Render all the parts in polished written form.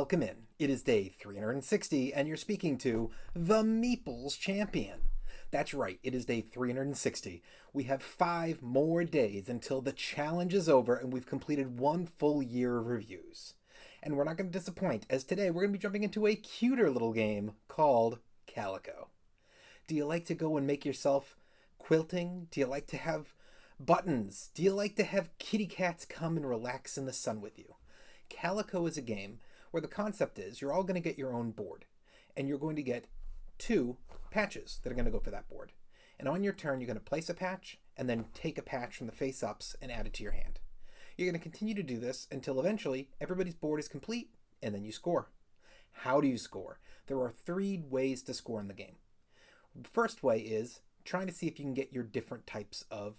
Welcome in. It is day 360, and you're speaking to the Meeple's champion. That's right, it is day 360. We have 5 more days until the challenge is over, and we've completed 1 full year of reviews. And we're not going to disappoint, as today we're going to be jumping into a cuter little game called Calico. Do you like to go and make yourself quilting? Do you like to have buttons? Do you like to have kitty cats come and relax in the sun with you? Calico is a game where the concept is you're all going to get your own board, and you're going to get 2 patches that are going to go for that board. And on your turn, you're going to place a patch and then take a patch from the face-ups and add it to your hand. You're going to continue to do this until eventually everybody's board is complete, and then you score. How do you score? There are 3 ways to score in the game. The first way is trying to see if you can get your different types of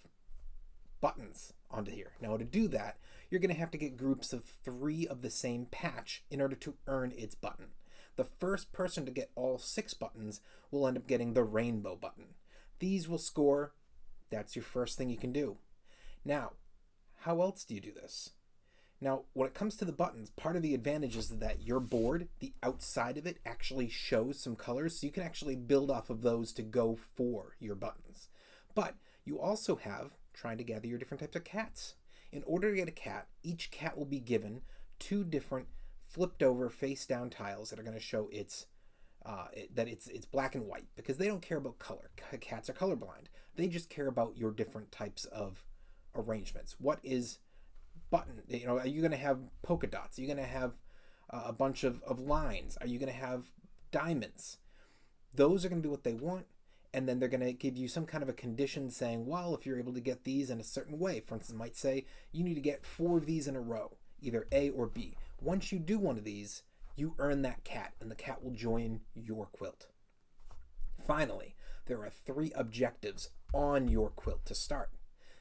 buttons onto here. Now, to do that, you're going to have to get groups of 3 of the same patch in order to earn its button. The first person to get all 6 buttons will end up getting the rainbow button. These will score. That's your first thing you can do. Now, how else do you do this? Now, when it comes to the buttons, part of the advantage is that your board, the outside of it, actually shows some colors, so you can actually build off of those to go for your buttons. But you also have trying to gather your different types of cats. In order to get a cat, each cat will be given 2 different flipped over face down tiles that are going to show it's black and white, because they don't care about color. Cats are colorblind. They just care about your different types of arrangements. What is button? Are you going to have polka dots? Are you going to have a bunch of lines? Are you going to have diamonds? Those are going to be what they want. And then they're going to give you some kind of a condition saying, well, if you're able to get these in a certain way, for instance, it might say you need to get 4 of these in a row, either A or B. Once you do one of these, you earn that cat, and the cat will join your quilt. Finally, there are 3 objectives on your quilt to start.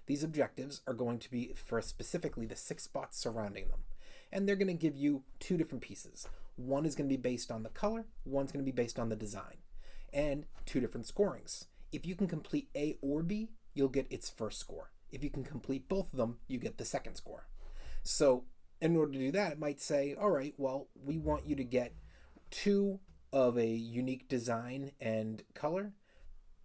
These objectives are going to be for specifically the 6 spots surrounding them. And they're going to give you 2 different pieces. One is going to be based on the color, one's going to be based on the design. And 2 different scorings. If you can complete A or B, you'll get its first score. If you can complete both of them, you get the second score. So in order to do that, it might say, all right, well, we want you to get 2 of a unique design and color,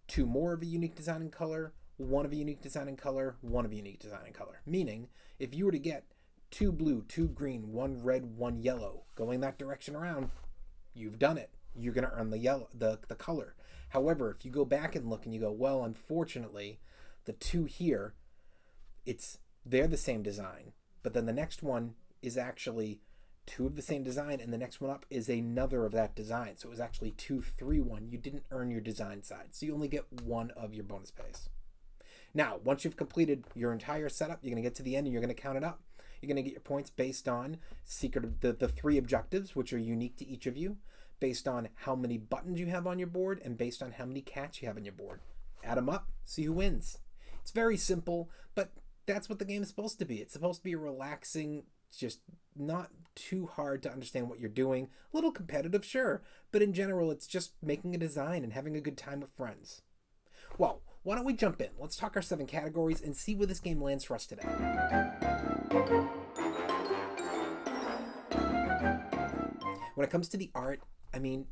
2 more of a unique design and color, 1 of a unique design and color, 1 of a unique design and color. Meaning, if you were to get 2 blue, 2 green, 1 red, 1 yellow, going that direction around, you've done it. You're going to earn the yellow, the color. However, if you go back and look and you go, well, unfortunately, the 2 here, they're the same design, but then the next one is actually 2 of the same design, and the next one up is another of that design. So it was actually 2, 3, 1. You didn't earn your design side, so you only get 1 of your bonus pays. Now, once you've completed your entire setup, you're going to get to the end and you're going to count it up. You're going to get your points based on the 3 objectives, which are unique to each of you, based on how many buttons you have on your board, and based on how many cats you have on your board. Add them up, see who wins. It's very simple, but that's what the game is supposed to be. It's supposed to be relaxing, just not too hard to understand what you're doing. A little competitive, sure, but in general, it's just making a design and having a good time with friends. Well, why don't we jump in? Let's talk our 7 categories and see where this game lands for us today. When it comes to the art, I mean,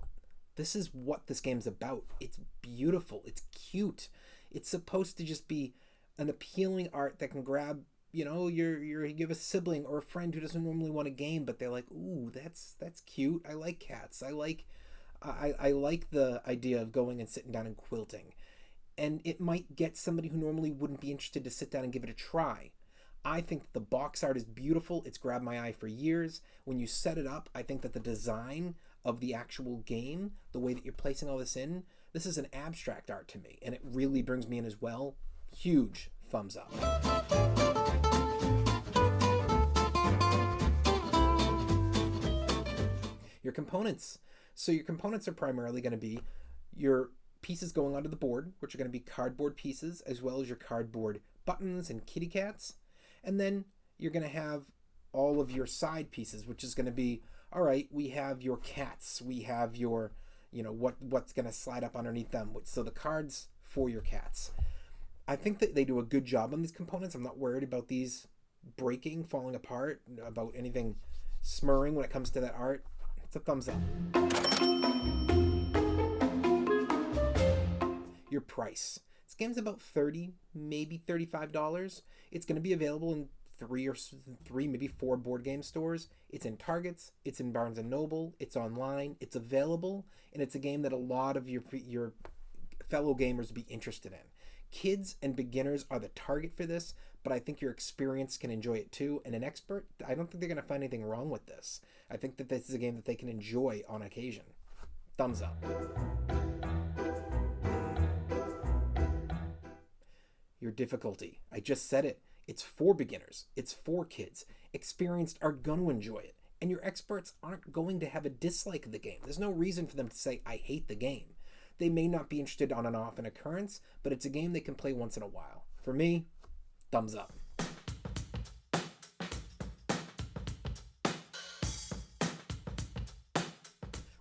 this is what this game's about. It's beautiful. It's cute. It's supposed to just be an appealing art that can grab, you have a sibling or a friend who doesn't normally want a game, but they're like, ooh, that's cute. I like cats. I like the idea of going and sitting down and quilting. And it might get somebody who normally wouldn't be interested to sit down and give it a try. I think the box art is beautiful. It's grabbed my eye for years. When you set it up, I think that the design of the actual game, the way that you're placing all this in, this is an abstract art to me, and it really brings me in as well. Huge thumbs up. Your components. So your components are primarily going to be your pieces going onto the board, which are going to be cardboard pieces, as well as your cardboard buttons and kitty cats. And then you're going to have all of your side pieces, which is going to be, all right, we have your cats, we have your, what's going to slide up underneath them. So the cards for your cats. I think that they do a good job on these components. I'm not worried about these breaking, falling apart, about anything smearing when it comes to that art. It's a thumbs up. Your price. This game's about $30, maybe $35. It's going to be available in three, maybe four board game stores. It's in Targets, it's in Barnes & Noble, it's online, it's available, and it's a game that a lot of your fellow gamers would be interested in. Kids and beginners are the target for this, but I think your experience can enjoy it too. And an expert, I don't think they're going to find anything wrong with this. I think that this is a game that they can enjoy on occasion. Thumbs up. Your difficulty. I just said it. It's for beginners. It's for kids. Experienced are going to enjoy it. And your experts aren't going to have a dislike of the game. There's no reason for them to say, I hate the game. They may not be interested on an often occurrence, but it's a game they can play once in a while. For me, thumbs up.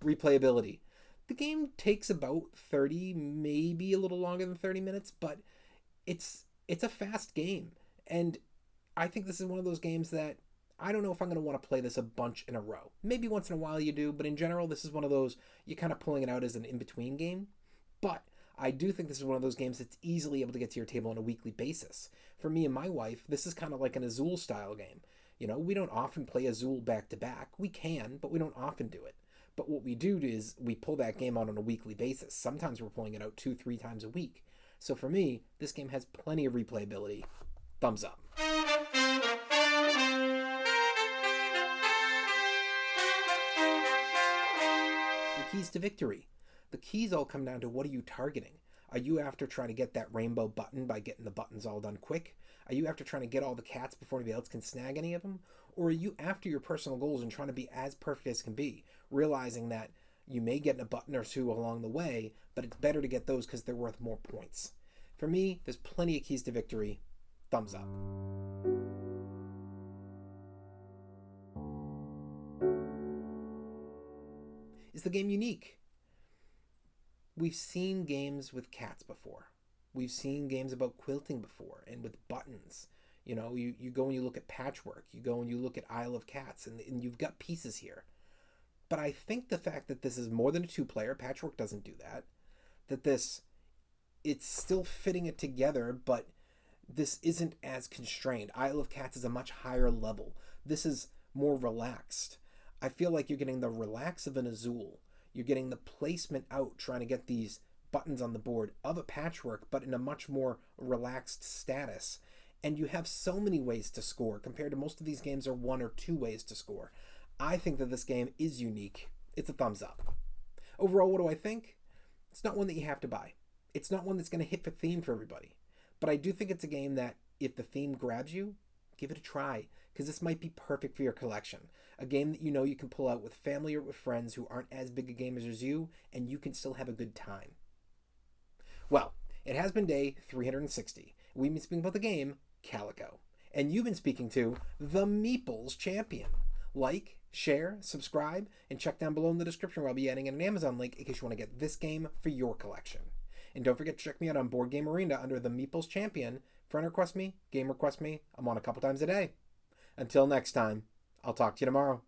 Replayability. The game takes about 30, maybe a little longer than 30 minutes, but it's a fast game. And I think this is one of those games that I don't know if I'm going to want to play this a bunch in a row. Maybe once in a while you do, but in general, this is one of those, you're kind of pulling it out as an in-between game. But I do think this is one of those games that's easily able to get to your table on a weekly basis. For me and my wife, this is kind of like an Azul style game. You know, we don't often play Azul back to back. We can, but we don't often do it. But what we do is we pull that game out on a weekly basis. Sometimes we're pulling it out 2-3 times a week. So for me, this game has plenty of replayability. Thumbs up. The keys to victory. The keys all come down to, what are you targeting? Are you after trying to get that rainbow button by getting the buttons all done quick? Are you after trying to get all the cats before anybody else can snag any of them? Or are you after your personal goals and trying to be as perfect as can be, realizing that you may get a button or two along the way, but it's better to get those because they're worth more points? For me, there's plenty of keys to victory. Thumbs up. Is the game unique? We've seen games with cats before. We've seen games about quilting before and with buttons. You know, you go and you look at Patchwork. You go and you look at Isle of Cats, and you've got pieces here. But I think the fact that this is more than a two-player, Patchwork doesn't do that, it's still fitting it together, but this isn't as constrained. Isle of Cats is a much higher level. This is more relaxed. I feel like you're getting the relax of an Azul. You're getting the placement out, trying to get these buttons on the board of a Patchwork, but in a much more relaxed status. And you have so many ways to score compared to most of these games are 1 or 2 ways to score. I think that this game is unique. It's a thumbs up. Overall, what do I think? It's not one that you have to buy. It's not one that's going to hit the theme for everybody. But I do think it's a game that, if the theme grabs you, give it a try, because this might be perfect for your collection. A game that you know you can pull out with family or with friends who aren't as big a gamers as you, and you can still have a good time. Well, it has been day 360. We've been speaking about the game Calico, and you've been speaking to the Meeple's champion. Like, share, subscribe, and check down below in the description where I'll be adding in an Amazon link in case you want to get this game for your collection. And don't forget to check me out on Board Game Arena under the Meeple's champion. Friend request me, game request me. I'm on a couple times a day. Until next time, I'll talk to you tomorrow.